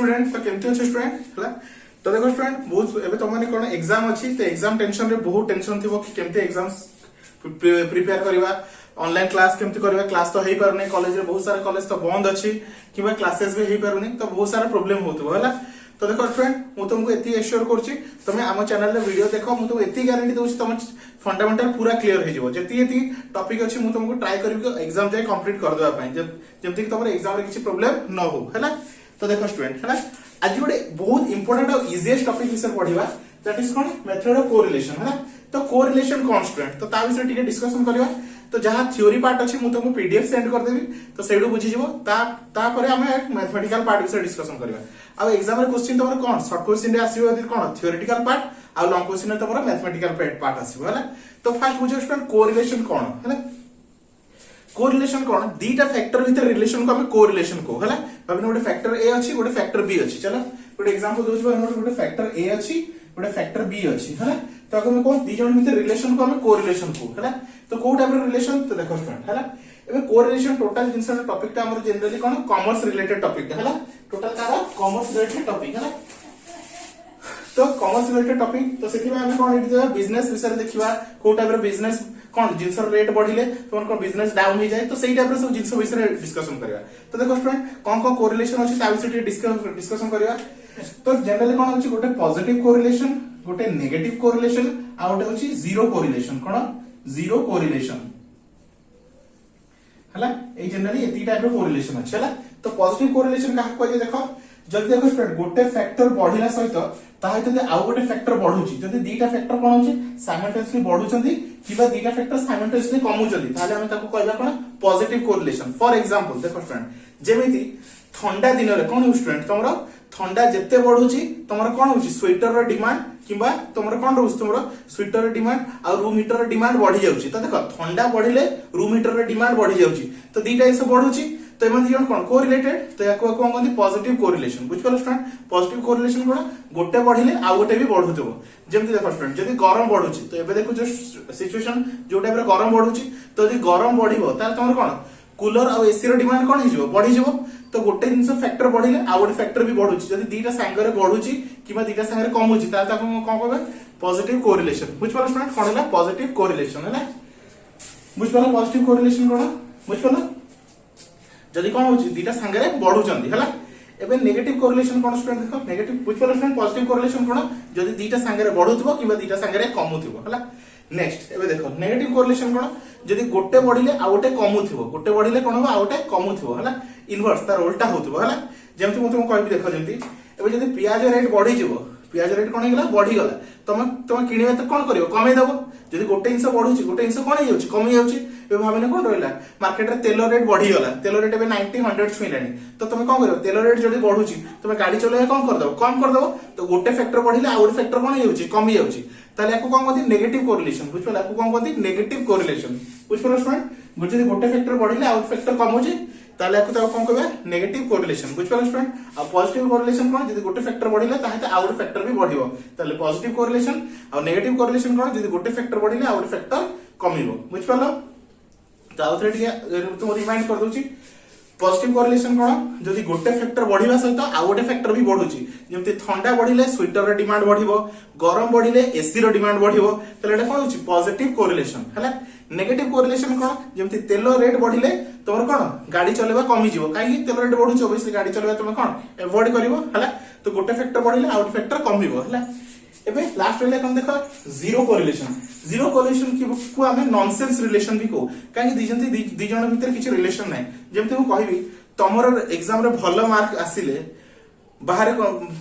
Student तो केमती अच्छे स्टूडेंट हला तो देखो स्टूडेंट बहुत एबे तुम माने कोन एग्जाम अछि तो एग्जाम टेंशन रे बहुत टेंशन थिबो कि केमती एग्जाम्स प्रिपेयर करबा ऑनलाइन क्लास केमती करबा क्लास तो हेई परने कॉलेज रे बहुत सारा कॉलेज तो बंद अछि किबा क्लासेस भी हेई परने तो बहुत सारा प्रॉब्लम होतबो हला तो देखो स्टूडेंट मु तुमको एती एश्योर करछि तमे हम चैनल रे वीडियो देखो मु तुमको एती गारंटी दोछि तम फंडामेंटल पूरा क्लियर हे जिवो जति एती टॉपिक अछि मु तुमको ट्राई करबी एग्जाम जाय कंप्लीट कर देबा पई जेमति कि तमरे एग्जाम रे किछि प्रॉब्लम न हो हला तो देखो स्टूडेंट हला आज गोटे बहुत इंपोर्टेंट और इजीएस्ट टॉपिक विषय पढिबा दैट इज कोन मेथड ऑफ कोरिलेशन हला तो कोरिलेशन कोन स्टूडेंट तो ता विषय टिके डिस्कशन करबा तो जहां थ्योरी पार्ट अछि मु तुमको पीडीएफ सेंड कर देबी तो सेडू बुझी जिवो ता परे हम मैथमेटिकल पार्ट विषय डिस्कशन करबा अब एग्जाम रे क्वेश्चन तमर कोन शॉर्ट क्वेश्चन रे आसीबो यदि कोन थ्योरेटिकल पार्ट आ लॉन्ग क्वेश्चन रे तमर मैथमेटिकल पार्ट आसीबो हला तो फर्स्ट बुझो स्टूडेंट कोरिलेशन कोन हला कोरिलेशन कोन दीटा फैक्टर भीतर रिलेशन को हम कोरिलेशन को हला भाबने गोटे फैक्टर ए अछि गोटे फैक्टर बी अछि चलो गोटे एग्जांपल दोछबो हमर गोटे फैक्टर ए अछि गोटे फैक्टर बी अछि हला तो हम कोन दी जण भीतर रिलेशन को हम कोरिलेशन को हला तो को टाइप रो रिलेशन तो देखो स्टूडेंट हला एबे कोरिलेशन टोटल जिंस टॉपिक ता हमर जनरली कोन कॉमर्स रिलेटेड टॉपिक हला टोटल तारा कॉमर्स रिलेटेड टॉपिक हला तो कॉमर्स रिलेटेड टॉपिक तो सेति में हम कोन इट बिजनेस विषय देखिबा को टाइप रो बिजनेस कोन जिंस रेट बढ़िले तो कोन बिजनेस डाउन हो जाए तो सेही टाइप रो सब जिंस विषय डिस्कशन करबा तो देखो स्टूडेंट कोन कोरिलेशन अछि ता विषय डिस्कशन करबा तो जनरली कोन अछि गोटे पॉजिटिव कोरिलेशन गोटे नेगेटिव कोरिलेशन आ गोटे अछि जीरो कोरिलेशन कोन जीरो कोरिलेशन हला ए जनरली एती टाइप रो कोरिलेशन अछि हला तो पॉजिटिव कोरिलेशन का कहै देखो जब देखो स्टूडेंट गोटे फैक्टर बढ़िला सहित ताहा जदि आउ गोटे फैक्टर बढ़ुची जदि दीटा फैक्टर कोन होची साइमल्टेनियसली बढ़ुचंदी किबा दीटा फैक्टर साइमल्टेनियसली कमुचंदी ताले हम ताको कहबा कोन पॉजिटिव कोरिलेशन फॉर एग्जांपल देखो स्टूडेंट जेमिति ठंडा दिन रे कोन स्टूडेंट तमरो ठंडा जत्ते बढ़ुची तमरो कोन होची स्वेटर रो डिमांड किबा तमरो कोन रहउछ तमरो स्वेटर रो डिमांड आ रूम हीटर रो डिमांड बढ़ी जाउची तो देखो ठंडा बढ़िले रूम हीटर रो डिमांड बढ़ी जाउची तो दीटा इसे बढ़ुची तो एमन दिजन कोन कोरिलेटेड तो याको कोन कोन पॉजिटिव कोरिलेशन बुझ पालो स्टूडेंट पॉजिटिव कोरिलेशन कोन गोटे बढ़िले आ गोटे भी बढ़ुथबो जेमति देखो स्टूडेंट जदी गरम बढ़ुची तो एबे देखो जो सिचुएशन जो टाइप रे गरम बढ़ुची तो जदी गरम बढ़िबो ताले तमर कोन कूलर आ एसी रो डिमांड कोन हिजो बढ़ी जिवो तो गोटे जिंस फैक्टर बढ़िले आ गोटे फैक्टर भी बढ़ुची जदी दीटा संगे रे बढ़ुची किबा दीटा संगे रे कमुची ताले ताको कोन कहबे पॉजिटिव कोरिलेशन बुझ पालो स्टूडेंट कोन होला पॉजिटिव कोरिलेशन हैला बुझ पालो पॉजिटिव कोरिलेशन कोन बुझ पालो जदी कोन होची दीटा संगे रे बढ़ुचंदी हैला एबे नेगेटिव कोरिलेशन कोन स्टूडेंट देखो नेगेटिव बुझ पालो स्टूडेंट पॉजिटिव कोरिलेशन कोन जदी दीटा संगे रे बढ़ुथबो किबा दीटा संगे रे कमुथबो हैला नेक्स्ट एबे देखो नेगेटिव कोरिलेशन कोन जदी गोटे बढ़िले आ गोटे कमुथबो गोटे बढ़िले कोन हो आ गोटे कमुथबो हैला इनवर्स तार उल्टा होतबो हैला जेमति मु तुम कहबी देखो जेमति एबे जदी प्याज रेट बढ़ी जिवो प्याज रेट कोन हेगला बढ़ी गला तुम किनिबे तो कोन करियो कमे दबो जदी गोटे इंस बढ़ुची गोटे इंस कोन हे जाउची कमी जाउची ए भाबने कोन रहला मार्केट रे तेल रेट बढ़ी गला तेल रेट एबे 90 100 छुइलानी तो तुम कोन करियो तेल रेट जदी बढ़ुची तुम गाड़ी चलाय कोन कर दबो कम कर दबो तो गोटे फैक्टर बढ़िले आ गोटे फैक्टर कोन हे जाउची कमी जाउची ताले याको कोन कहती नेगेटिव कोरिलेशन बुझ पाला याको कोन कहती नेगेटिव कोरिलेशन बुझ पालो स्टूडेंट जदी गोटे फैक्टर बढ़िले आ गोटे फैक्टर कम होची ताले याको तो कोन कहबे नेगेटिव कोरिलेशन बुझ पालो स्टूडेंट आ पॉजिटिव कोरिलेशन कोन जदी गोटे फैक्टर बढ़िले ताहे आ गोटे फैक्टर भी बढ़िबो ताले पॉजिटिव कोरिलेशन आ नेगेटिव कोरिलेशन कोन जदी गोटे फैक्टर बढ़िले आ गोटे फैक्टर कमिबो बुझ पालो तो आउथरे टिके तुम रिमाइंड कर दोची पॉजिटिव कोरिलेशन कोन जदी गोटे फैक्टर बढ़िबा सहित आ गोटे फैक्टर भी बढ़ुची जेमति ठंडा बढ़िले स्वेटर रो डिमांड बढ़िबो गरम बढ़िले एसी रो डिमांड बढ़िबो तले एटा कोन होची पॉजिटिव कोरिलेशन हला नेगेटिव कोरिलेशन कोन जेमति तेल रेट बढ़िले तमर कोन गाड़ी चलेबा कमी जिवो काई तेल रेट बढ़ुची ओबवियसली गाड़ी चलेबा तुम कोन अवॉइड करिवो हला तो गोटे फैक्टर बढ़िले आ गोटे फैक्टर कमिबो हला एबे लास्ट वाला कोन देखो जीरो कोरिलेशन को हमें नॉनसेंस रिलेशन भी को काई दी जण भीतर किछ रिलेशन नै जेमते मु कहबी तमर एग्जाम रे भलो मार्क आसीले बाहर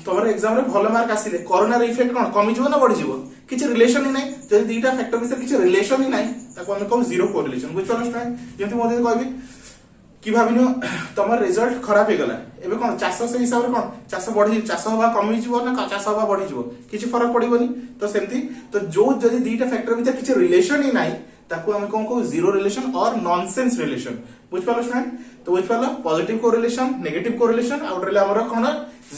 तमर एग्जाम रे भलो मार्क आसीले कोरोना रे इफेक्ट कोन कमी जिवो ना बढ़ी जिवो किछ रिलेशन ही नै जदी दीटा फैक्टर भीतर किछ रिलेशन ही नै ताको हम कहू जीरो कोरिलेशन बुझ पालो स्टूडेंट जेमते मोदे कहबी कि भाबिनो तमर रिजल्ट खराब हे गला एबे कोन चाष से हिसाब रे कोन चाष बढ़ी चाष होबा कमी जिवो ना चाष होबा बढ़ी जिवो किछ फरक पड़िबोनी तो सेमती तो जो जदी दीटा फैक्टर भीतर किछ रिलेशन ही नै ताको हम कोन को जीरो रिलेशन और नॉनसेंस रिलेशन बुझ पालो स्टूडेंट तो बुझ पालो positive correlation negative correlation out रे हमर कोन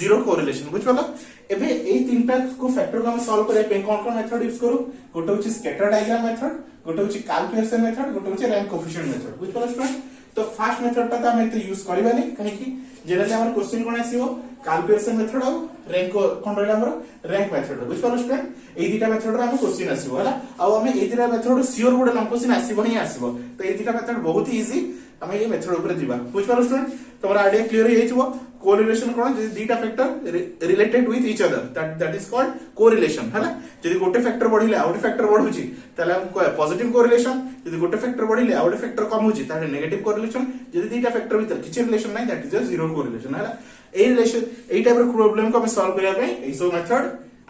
जीरो कोरिलेशन बुझ पालो एबे ए तीनटा को फैक्टर को हम सॉल्व करे पे कोन मेथड यूज करू गोटे होची स्कैटर डायग्राम मेथड गोटे होची कैलकुलेशन मेथड गोटे होची रैंक कोएफिशिएंट मेथड बुझ पालो स्टूडेंट तो फर्स्ट मेथड ता हम यूज करबानी कहीं कि जनरली हमर क्वेश्चन कोन आसीबो काल पियर्सन मेथड आ रैंक कोन रहला हमर रैंक मेथड बुझ पालो स्टूडेंट ए दिटा मेथड रा हम क्वेश्चन आसीबो हला आ हम ए दिटा मेथड सियोर गुड हम क्वेश्चन आसीबो ही आसीबो तो ए दिटा मेथड बहुत इजी हम ये मेथड ऊपर जीवा बुझ पालो स्टूडेंट तमरा आइडिया क्लियर हो जाइछो कोरिलेशन कोन दिटा factor related with each other that is called correlation हला जदी गोटे फैक्टर बढ़िले आउटे फैक्टर बढ़ुची ताले हम पॉजिटिव कोरिलेशन जदी गोटे फैक्टर बढ़िले आउटे फैक्टर कम होची ताले नेगेटिव कोरिलेशन जदी दिटा फैक्टर भीतर किछि रिलेशन नै that is a zero correlation हला a relation A type row problem को हम सॉल्व करिया पे ए सो मेथड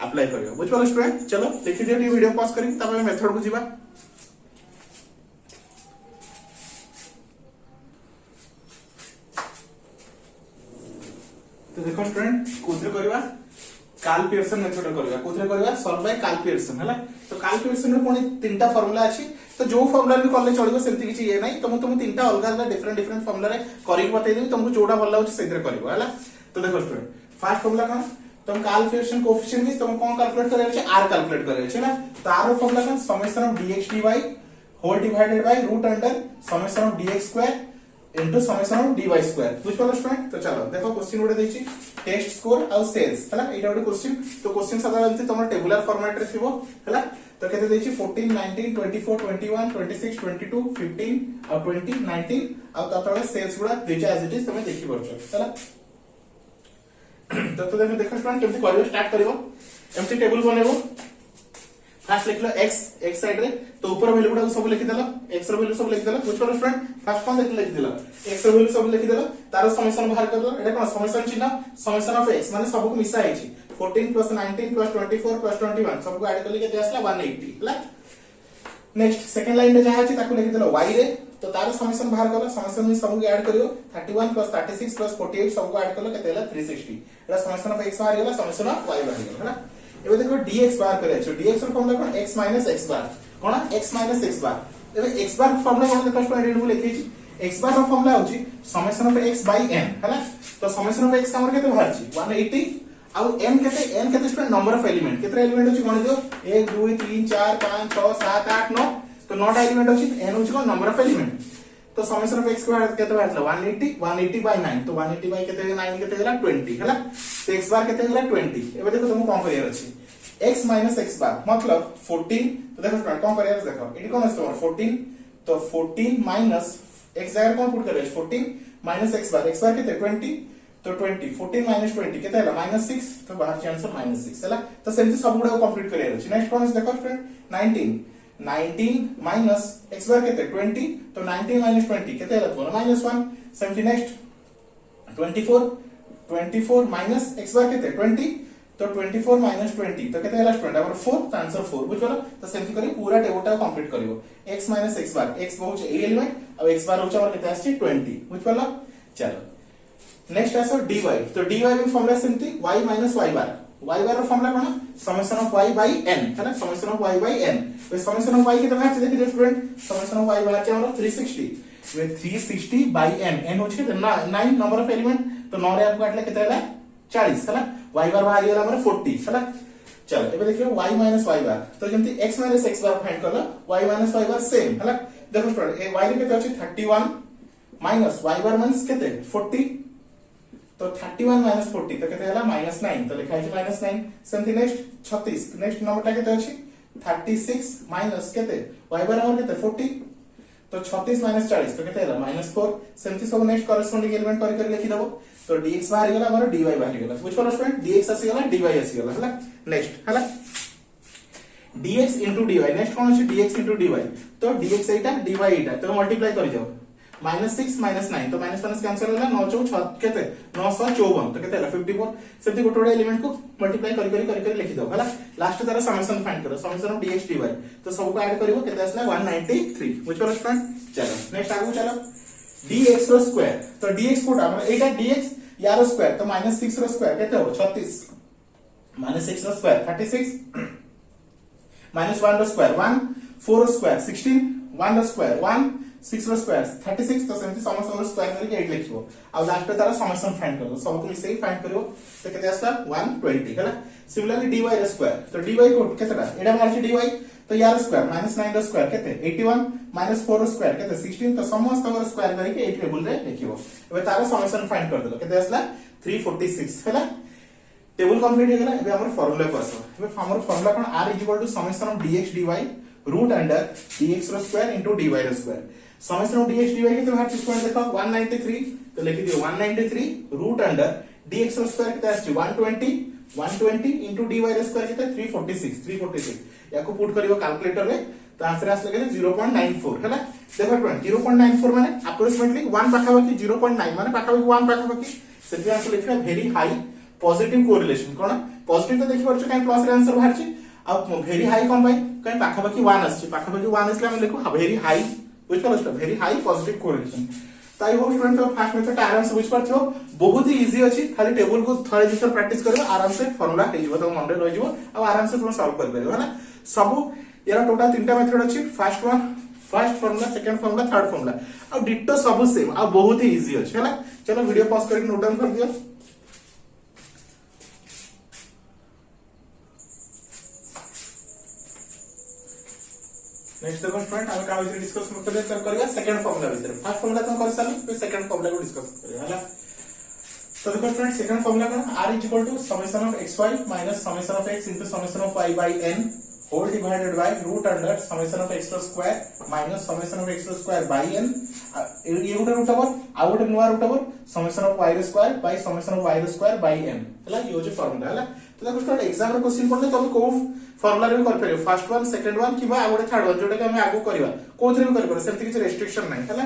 अप्लाई करियो बुझ पालो स्टूडेंट चलो देखि दियो ये वीडियो पॉज करी तब मेथड को जीवा तो देखो स्टूडेंट कोथरे करबा काल पियर्सन मेथड करबा कोथरे करबा सॉल्व बाय काल पियर्सन हला तो काल पियर्सन रे कोनी तीनटा फार्मूला अछि तो जो फार्मूला भी करले चलिबो सेमति किछि ये नै तुम तीनटा अलग अलग डिफरेंट फार्मूला रे करि बतै देबी तुमको जोडा भल लागो सेथरे करबो हला तो देखो स्टूडेंट फर्स्ट फार्मूला कोन तुम काल पियर्सन कोएफिशिएंट भी तुम कोन कैलकुलेट करे छै r कैलकुलेट करे छै ना तारो फार्मूला कोन summation of dx dy whole divided by root under summation of dx square into summation of dy square बुझ पालो स्टूडेंट तो चलो देखो क्वेश्चन उडे देछि टेस्ट स्कोर और सेल्स हला एटा उडे क्वेश्चन तो क्वेश्चन साधारणतः तुम टेबुलर फॉर्मेट रे थिबो हला तो केते देछि 14 19 24 21 26 22 15 और 20 19 और ततळे सेल्स गुडा देछि एज इट इज तुम देखि परछो हला तो देखो स्टूडेंट केमति करियो स्टार्ट करिवो एमटी टेबल बनेबो फर्स्ट लिख लो x साइड रे तो ऊपर वैल्यू गुडा सब लिखि देलो x रो वैल्यू सब लिखि देलो बुझ पालो स्टूडेंट फर्स्ट कोन लिखि देलो x रो वैल्यू सब लिखि देलो तारो समेशन बाहर कर दो एटा कोन समेशन चिन्ह समेशन ऑफ x माने सब को मिसा आइछि 14 + 19 + 24 + 21 सब को ऐड करले केते आसला 180 हला नेक्स्ट सेकंड लाइन रे जहा अछि ताको लिखि देलो y रे तो तारो समेशन बाहर करलो समेशन में सब को ऐड करियो 31 + 36 + 48 सब को ऐड करलो केते हला 360 एटा समेशन ऑफ x बाहर गेला समेशन ऑफ y बाहर गेला हला एबे देखो dx बार करे छ dx रो फॉर्मूला कोन x - x बार कोन x - x बार एबे x बार फॉर्मूला कोन देखो स्टूडेंट एडू लिखै छी x बार रो फॉर्मूला होची summation of x by n हैला तो समेशन ऑफ x हमर केते बाहर छी 180 आ n केते स्टूडेंट नंबर ऑफ एलिमेंट केते एलिमेंट होची गण दियो 1 2 3 4 5 6 7 8 9 तो 9 एलिमेंट होची n होची कोन नंबर ऑफ एलिमेंट तो समेशन ऑफ x स्क्वायर केते बाहर 180 बाय 9 तो 180 बाय केते 9 केते गेला 20 हैला तो x बार केते गेला 20 एबे देखो तुम कोन करियर अछि x - x बार मतलब 14 तो देखो स्टूडेंट कोन करियर देखो एटी कोन अछि तोर 14 तो 14 माइनस x जगह कोन पुट करियर 14 - x बार केते 20 तो 20 14 - 20 केते हला -6 तो बाहर के आंसर -6 हला तो सेमति सब गुडा कंप्लीट करियर अछि नेक्स्ट कोन अछि देखो स्टूडेंट 19 - x बार केते 20 तो 19 - 20 केते हला तोर -1 सेमति नेक्स्ट 24 माइनस x बार केते 20 तो 24 - 20 तो केते हला स्टूडेंट हमर 4 तो आंसर 4 बुझलो तो सेमति करी पूरा टेबलटा कंप्लीट करिवो x - x बार x बहुत ए एलिमेंट और x बार होचा हमर केते आछि 20 बुझलो चलो नेक्स्ट आसो dy तो dy में फार्मूला सेमति y - y बार रो फार्मूला कोन summation of y by n हैना summation of y by n तो समेशन ऑफ y केते बाहर देखि स्टूडेंट समेशन ऑफ y बाहर छै हमर 360 with 360 by n होछि केते 9 नंबर ऑफ एलिमेंट तो 9 रे आपको काटले केते हला 40 हला y बार बाहर गेला हमर 40 हला चलो एबे देखियो y - y बार तो जेंति x - x बार फाइंड करला y - y बार सेम हला देखो स्टूडेंट ए y रे केते अछि 31 माइनस y बार मींस केते 40 तो 31 - 40 तो केते हला -9 तो लिखा छै -9 सेमति नेक्स्ट 36 नेक्स्ट नंबरटा केते अछि 36 माइनस केते y बार हमर केते 40 तो 36 - 40 तो केते हला -4 सेमति सब नेक्स्ट करेस्पोंडिंग एलिमेंट कर लिखि दबो तो dx बाहर गेला हमर dy बाहर गेला बुझ पालो स्टूडेंट dx आसी गेला dy आसी गेला हला नेक्स्ट हला dx dy नेक्स्ट कोन अछि dx dy तो dx एटा dy एटा तो मल्टीप्लाई कर जाओ -6 - 9 तो माइनस कैंसिल होला 9 4 6 केते 954 तो केते हला 54 सेमति गोटे एलिमेंट को मल्टीप्लाई कर लिखि दो हला लास्ट तारा समेशन फाइंड करो समेशन ऑफ dx dy तो सब को ऐड करिवो केते आसला 193 बुझ पालो स्टूडेंट चलो नेक्स्ट आगु चलो dx रो स्क्वायर तो dx कोटा हमर एटा dx यारो स्क्वायर तो -6 रो स्क्वायर केते हो 36 -6 रो स्क्वायर 36 -1 रो स्क्वायर 1 4 रो स्क्वायर 16 1 रो स्क्वायर 1 6 रो स्क्वायर 36 तो सेमती समस्त रो स्क्वायर करके 8 लिखिबो आ लास्ट पे तार समेशन फाइंड करबो सब को मिसई फाइंड करबो तो केते आसला 120 हैला सिमिलरली dy रो स्क्वायर तो dy को केतेटा एडा मारछि dy तो यार स्क्वायर -9 रो स्क्वायर केते 81 -4 रो स्क्वायर केते 16 तो समस्त रो स्क्वायर करके 8 टेबल रे लिखिबो एबे तार समेशन फाइंड कर देलो केते आसला 346 हैला टेबल कंप्लीट हो गला एबे हमर फार्मूला परसो एबे हमर फार्मूला कोन r = summation of dx dy root under dx रो स्क्वायर इनटू dy रो square summation of dx dy के तो बाहर स्क्वायर देखो 193 तो लिख दियो 193 रूट अंडर dx रो स्क्वायर कितना आछि 120 इनटू dy रो स्क्वायर कितना 346 याको पुट करियो कैलकुलेटर रे तो आंसर आसले के 0.94 हैला देखो फ्रेंड 0.94 माने अप्रोक्सीमेटली 1 पाखाबाकी 0.9 माने पाखाबाकी 1 पाखाबाकी सेति आंसर लिखला वेरी हाई पॉजिटिव कोरिलेशन कोन पॉजिटिव तो देखि परछ काई प्लस रे आंसर बाहर छी आ वेरी हाई कोन भाई काई पाखाबाकी 1 आछि पाखाबाकी 1 आसले हम लिखो वेरी हाई बुझ परछ वेरी हाई पॉजिटिव कोरिलेशन ताई हो स्टूडेंट तो फर्स्ट मेथड आराम से बुझ परछ बहुत ही इजी अछि खाली टेबल को थरे जिसर प्रैक्टिस करबो आराम से फार्मूला हे जिवो तो मन रे रहि जिवो आ आराम से तुम सॉल्व कर परबो हैला सब यार टोटल तीनटा मेथड अछि first formula second formula third formula आ डिटो सब सेम आ बहुत ही इजी अछि हैला चलो वीडियो पॉज करके नोट डाउन कर दियो नेक्स्ट देखो स्टूडेंट हम का विषय डिस्कस करिया सेकंड फार्मूला विषय फर्स्ट फार्मूला तो कर साली फिर सेकंड फार्मूला को डिस्कस करिया हला तो देखो स्टूडेंट सेकंड फार्मूला का r = summation of xy minus summation of x into summation of y by n whole divided by root under summation of x square minus summation of x square by n ये गोटे root over आ गोटे नुवा root over summation of y square by summation of y square by n हला ये जो formula हला तो देखो स्टूडेंट एग्जाम रे क्वेश्चन पड़ले तब को फार्मूला रे भी कर परियो फर्स्ट वन सेकंड वन किबा आ गोटे थर्ड वन जोटा के हम आगु करबा कोथरे भी कर पर सेमति किछ रेस्ट्रिक्शन नाही हला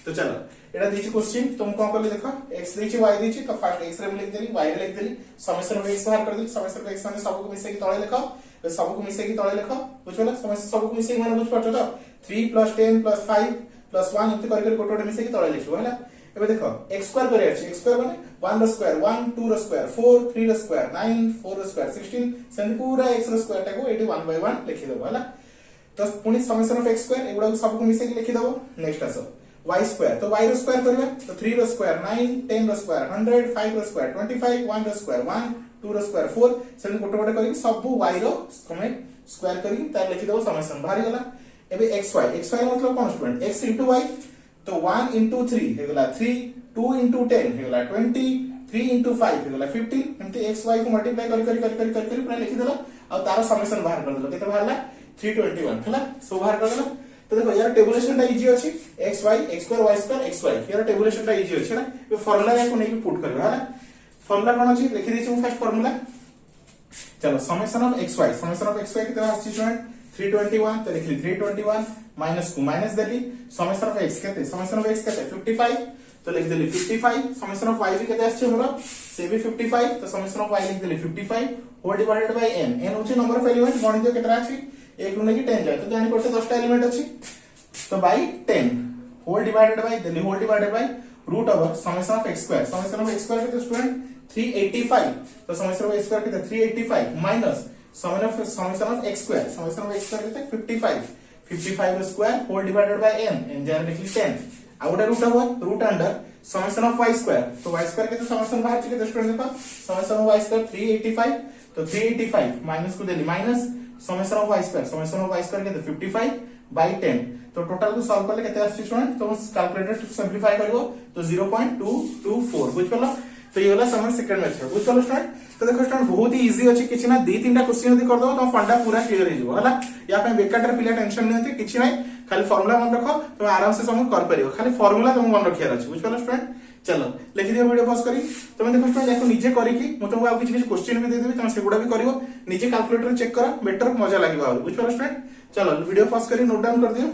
तो चलो एटा दीची क्वेश्चन तुम कोन करले देखो x दीची y दीची तो फर्स्ट x रे लिख देली y रे लिख देली समेशन ऑफ x बाहर कर देली समेशन ऑफ x माने सब को मिसे के तळे लिखो तो सब को मिसे के तळे लिखो बुझलो समेशन सब को मिसे के माने बुझ परछो तो 3 + 10 + 5 + 1 इति कर कोटोटे मिसे के तळे लिखो हला एबे देखो x स्क्वायर करे अछि x स्क्वायर माने 1 रो स्क्वायर 1 2 रो स्क्वायर 4 3 रो स्क्वायर 9 4 रो स्क्वायर 16 सेन पूरा x रो स्क्वायर टाको 1/1 लिखि दबो हला तो पुनी समेशन ऑफ x स्क्वायर एगुडा सब को मिसे के लिखि दबो नेक्स्ट आसो y स्क्वायर तो y रो स्क्वायर करबा तो 3 रो स्क्वायर 9 10 रो स्क्वायर 100 5 रो स्क्वायर 25 1 रो स्क्वायर 1 2 रो स्क्वायर 4 सेन कोटोटे करी सब y रो स्क्वायर करी तार लिखि दबो समेशन बाहर गेला एबे xy मतलब कोन स्टूडेंट x * y तो 1 * 3 हेगला 3 2 * 10 हेगला 20 3 * 5 हेगला 15 एमती x y को मल्टीप्लाई करी पूरा लिखि देला आ तार समेशन बाहर कर देला केते बाहरला 321 हला सो बाहर कर देला तो देखो यार टेबुलेशन टा इजी अछि x y x square y square x y यार टेबुलेशन टा इजी अछि ना ये फार्मूला को नहीं पुट करबा हला फार्मूला कोन अछि लिखि दै छी फर्स्ट फार्मूला चलो समेशन ऑफ xy केते आछि स्टूडेंट 321 तो लिखली 321 माइनस को minus Delhi summation of x केते 55 तो लिख देली 55 समेशन ऑफ y भी केते आछि हमरो से भी 55 तो समेशन ऑफ y लिख देली 55 होल डिवाइडेड बाय n होचे नंबर ऑफ एलिमेंट गणित केतरा अछि 1 नु 10 जाय तो जानि पड़ते 10 टा एलिमेंट अछि तो by 10 whole divided by root over summation of x square केते स्टूडेंट 385 तो समेशन ऑफ x स्क्वायर केते 385 minus summation of x square केते 55 square whole divided by n जाने लिखली 10 आ गोटे root over root under summation of y square तो y square केते समेशन बाहर छी केते स्टूडेंट देखो समेशन ऑफ y स्क्वायर 385 तो 385 माइनस को देली minus summation of y square केते 55 बाय 10 तो टोटल को सॉल्व करले केते आछि स्टूडेंट तो कैलकुलेटर सिंपलीफाई करबो तो 0.224 बुझ पलो तो ये वाला समझ सेकंड मेथड बुझ पलो स्टूडेंट तो देखो स्टूडेंट बहुत ही इजी अछि किछि ना 2-3टा क्वेश्चन यदि कर दो तो फंडा पूरा क्लियर हो जिवो हला या पे बेकारटर पिला टेंशन नथि किछि नै खाली फार्मूला मन रखो तो आराम से सब कर परियो खाली फार्मूला तुम मन रखिया अछि बुझ पलो स्टूडेंट चलो लिखि दियो वीडियो पॉज करी तुम देखो स्टूडेंट देखो निजे करी कि म तुमको आ किछि क्वेश्चन भी दे देबी तुम सेगुडा भी करिवो निजे कैलकुलेटर चेक करो बेटर मजा लागिबो बुझ पलो स्टूडेंट चलो वीडियो पॉज करी नोट डाउन कर दियो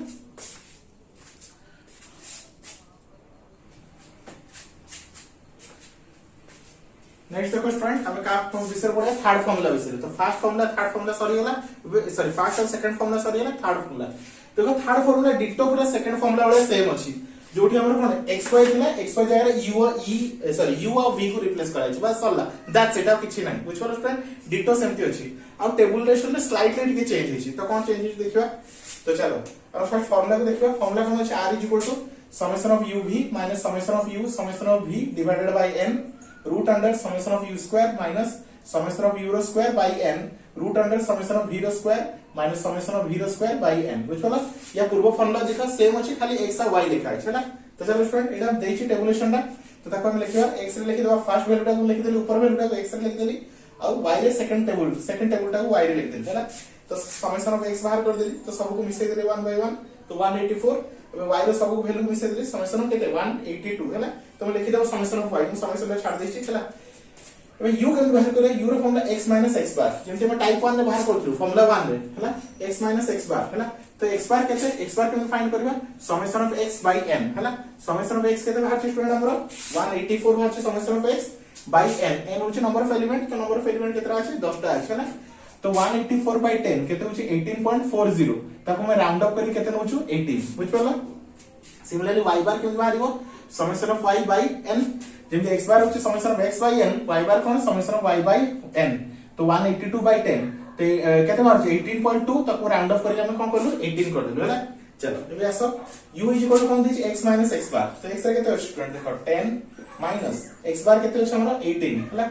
नेक्स्ट देखो स्टूडेंट हमें का विषय पढ़ा थर्ड फार्मूला विषय तो first formula third formula sorry गेला सॉरी फर्स्ट और सेकंड फार्मूला सॉरी गेला थर्ड फार्मूला देखो थर्ड फार्मूला डिटो पूरा सेकंड फार्मूला वाला सेम अछि जोठी हमर कोन xy थिला xy जगह u और v को रिप्लेस कराइ बस सरला दैट्स इट आ किछि नै बुझ पलो स्टूडेंट डिटो सेमति अछि आ टेबुल रेशन में स्लाइटली चेंज हिछि तो कोन चेंज हिछि देखिबा तो चलो और फर्स्ट फार्मूला को देखिबा फार्मूला कोन अछि r equal to summation of u v minus summation of u summation of v divided by n root under summation of u square minus summation of u square by n root under summation of v square minus summation of v square by n बुझला या पूर्व formula देखा same अछि खाली x और y लिखा है ना। तो चलो स्टूडेंट एटा देछि टेबुलेशन टा तो ताको हम लिखिबा x रे लिखि देबा फर्स्ट वैल्यू टा को लिखि देली ऊपर वैल्यू टा को x रे लिखि देली और y रे सेकंड टेबल टा को y रे लिखि देली हैला। तो समेशन ऑफ x बाहर कर देली तो सब को मिसै देली 1 बाय 1 तो 184 अब y रे सब को वैल्यू मिसै देली समेशन ऑफ केते 182 हैला। तो हम लिखि देबो समेशन ऑफ y समेशन टा छाड़ देछि हैला। अब u के बाहर करे u रो फॉर्मूला x x बार जेंते हम टाइप 1 रे बाहर करथु फॉर्मूला 1 रे हैला x x बार हैला। तो x बार केते x बार केते फाइंड करबा summation of x by n हैला। समेशन ऑफ x केते बाहर छै स्टूडेंट हमरो 184 बाहर छै summation of x by n n होछि नंबर ऑफ एलिमेंट तो नंबर ऑफ एलिमेंट केतरा अछि 10 टा अछि हैला। तो 184 बाय 10 केते होछि 18.40 ताको मैं राउंड अप करी केते नउछु 18 बुझ परला। सिमिलरली y बार केते बाहरिबो summation of y by n जेंते x बार होछि summation of x by n y bar कोन summation of y by n तो 182 बाय 10 ते केते बार 18.2 ताको राउंड अप करके हम कोन करलु 18 कर देलु हैला। चलो एबे आसो u इज इक्वल टू कोन दिछि x x बार तो x रे केते अछि स्टूडेंट देखो 10 माइनस x बार केते अछि हमरा 18 हैला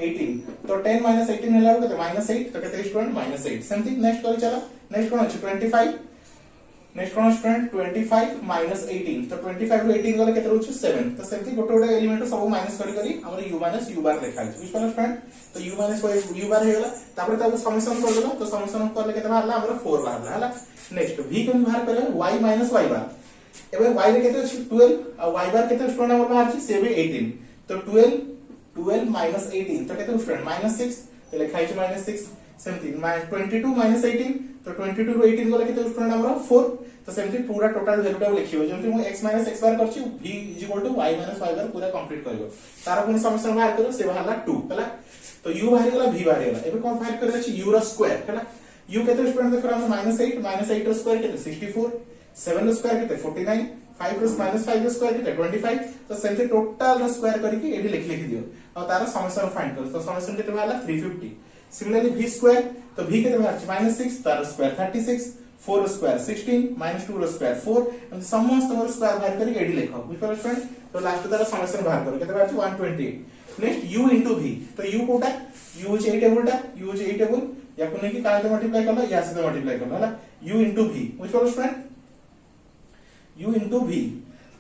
18 तो 10 माइनस 18 हैला केते -8 तो केते स्टूडेंट -8 समथिंग नेक्स्ट करी चला नेक्स्ट कोन अछि 25 नेक्स्ट कोन स्टूडेंट 25 माइनस 18 तो 25 रो 18 गले केते रहउछ 7 तो सेमती गोटे गोटे एलिमेंट सब माइनस करी हमर u बार लिखा है बुझ पड़ला स्टूडेंट। तो u बार हे गेला तापर ताको समेशन कर देला तो समेशन करले केते बाहरला हमर 4 बाहरला हैला। नेक्स्ट v को बाहर करे y y बार एबे y रे केते अछि 12 और y बार केते स्टूडेंट हमर बाहर अछि से भी 18 तो 12 माइनस 18 तो केते स्टूडेंट -6 तो लिखा है -6 सेमती 22 माइनस 18 तो 22 रो 18 गले केते स्टूडेंट हमर 4 तो सेमती पूरा टोटल वैल्यू टा लिखियो जेमती मु x x बार करछि v y y बार पूरा कंप्लीट करबो तार कोन समेशन बाहर करो से बाहरला 2 हैला। तो u बाहर गेला v बाहर गेला एबे कोन फाइंड करे अछि u रो स्क्वायर हैला। u केते स्टूडेंट देखो हम -8 रो स्क्वायर केते 64 7 रो स्क्वायर केते 49 5 रो -5 रो स्क्वायर केते 25 तो सेमती टोटल रो स्क्वायर करके एडी लिख दियो और तार समेशन फाइंड करो तो समेशन केते बाहरला 350। सिमिलरली v स्क्वायर तो v केते बाहर -6 तार स्क्वायर 36 4 स्क्वायर 16 -2 रो स्क्वायर 4 एंड समस्त रो स्क्वायर बाहर करके एडी लिखो बुझ परला स्टूडेंट। तो लास्ट तार समेशन बाहर करो केते बाहर 128। नेक्स्ट u इनटू v तो u कोटा u इज 8 टेबल टा u इज 8 टेबल या कोने की काहे मल्टीप्लाई करला या से मल्टीप्लाई करला हैला u इनटू v बुझ परला स्टूडेंट u इनटू v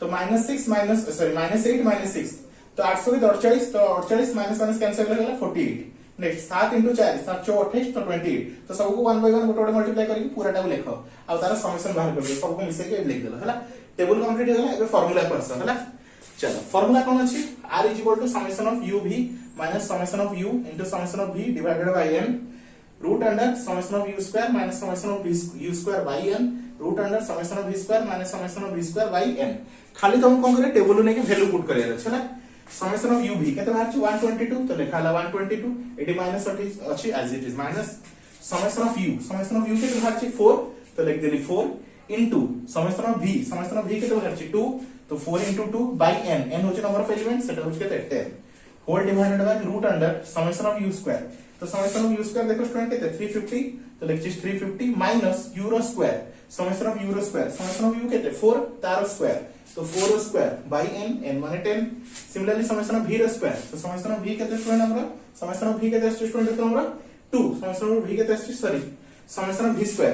तो -6 माइनस सॉरी -8 -6 तो 800 के 48 तो 48 माइनस कैंसिल हो गला 48। नेक्स्ट 7 * 4 7 * 28 तो 28 तो सब को 1 बाय 1 गोटे मल्टीप्लाई करके पूरा टा लिखो आ तार समेशन बाहर कर दो सब को मिसे के लिख देला हैला। टेबल कंप्लीट हो गला एबे फार्मूला परसन हैला। चलो फार्मूला कोन अछि r = summation of u v minus summation of u into summation of v divided by n root under summation of u square minus summation of u square by n root under summation of v square minus summation of v square by n खाली तुम कोन करे table ने के value put करे छै ना। Summation of u v केते बाहर छै 122 तो लिखा ला 122 एडी माइनस अछि as it is minus summation of u केते बाहर छै 4 तो लिख देली 4 इनटू समेशन ऑफ v केते बाहर छै 2 तो 4 * 2 बाय n होछि नंबर ऑफ एलिमेंट सेटा होछि केते 10 whole divided by root under summation of u square तो समेशन ऑफ u स्क्वायर देखो स्टूडेंट केते 350 तो लिख 350 माइनस u रो स्क्वायर समेशन ऑफ u रो स्क्वायर समेशन ऑफ u केते 4 तार स्क्वायर तो 4 रो स्क्वायर बाय n माने 10। सिमिलरली समेशन ऑफ v रो स्क्वायर तो समेशन ऑफ v केते स्टूडेंट हमरा समेशन ऑफ v केते स्टूडेंट देखो हमरा 2 समेशन ऑफ v केते sorry summation of v square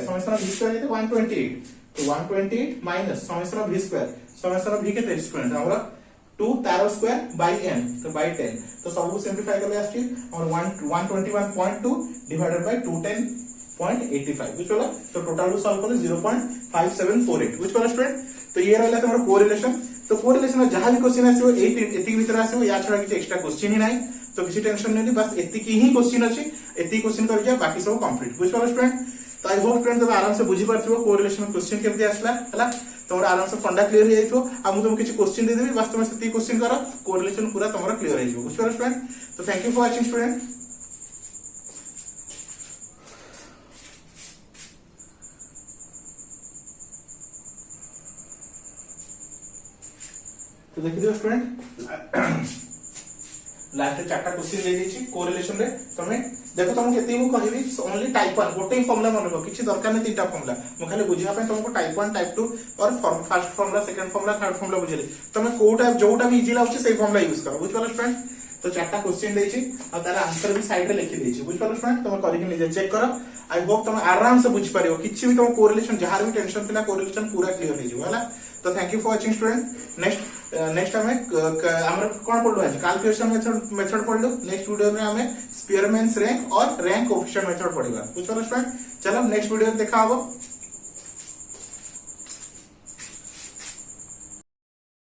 केते 128 तो 128 माइनस समेशन ऑफ v केते स्टूडेंट हमरा 2 तार स्क्वायर बाय n तो बाय 10 तो सब को सिंपलीफाई करले आछि और 121.2 डिवाइडेड बाय 210.85 बुझ पला। तो टोटल को सॉल्व करले 0.5748 बुझ पला स्टूडेंट। तो ये रहला हमर कोरिलेशन तो कोरिलेशन जहां भी क्वेश्चन आसीबो एति भीतर आसीबो या छडा कि एक्स्ट्रा क्वेश्चन ही नाही तो किसी टेंशन नहीं बस एति की ही क्वेश्चन अछि एति क्वेश्चन कर जा बाकी सब कंप्लीट बुझ पला स्टूडेंट। तो आई होप स्टूडेंट तब आराम से बुझी पारथिबो कोरिलेशन क्वेश्चन केमति आसला हला तोर आराम से फंडा क्लियर हो जाइतो आ मु तुम किछ क्वेश्चन दे देबी बस तुम सेति क्वेश्चन करो कोरिलेशन पूरा तमरा क्लियर हो जाइबो बुझ पला स्टूडेंट। तो thank you for watching student. तो देखिए स्टूडेंट लास्ट चार्टा क्वेश्चन दे देछि कोरिलेशन रे तमे देखो तुमको केते मु कहबी ओनली टाइप 1 गोटे ही फार्मूला मन रखो किछि दरकार नै तीनटा फार्मूला मु खाली बुझिया पे तुमको टाइप 1 टाइप 2 और first formula second formula third formula बुझिले तमे कोटा जोटा भी इजी लागछ सेही फार्मूला यूज करो बुझ पालो स्टूडेंट तो चार्टा क्वेश्चन देछि और तार आंसर भी साइड रे लिखि देछि बुझ पालो स्टूडेंट तुम करिके निजे चेक करो आई होप तुम आराम से बुझ पारियो किछि भी तुम कोरिलेशन जहार भी टेंशन थिला कोरिलेशन पूरा क्लियर हो जिवो हला तो thank you for watching student next हमें हमर कोन पढलो आज कैलकुलेशन मेथड पढलो नेक्स्ट वीडियो में हमें स्पीयरमैन्स रैंक और रैंक कोएफिशिएंट मेथड पढिबा बुझ पालो स्टूडेंट चलो नेक्स्ट वीडियो में देखा हबो।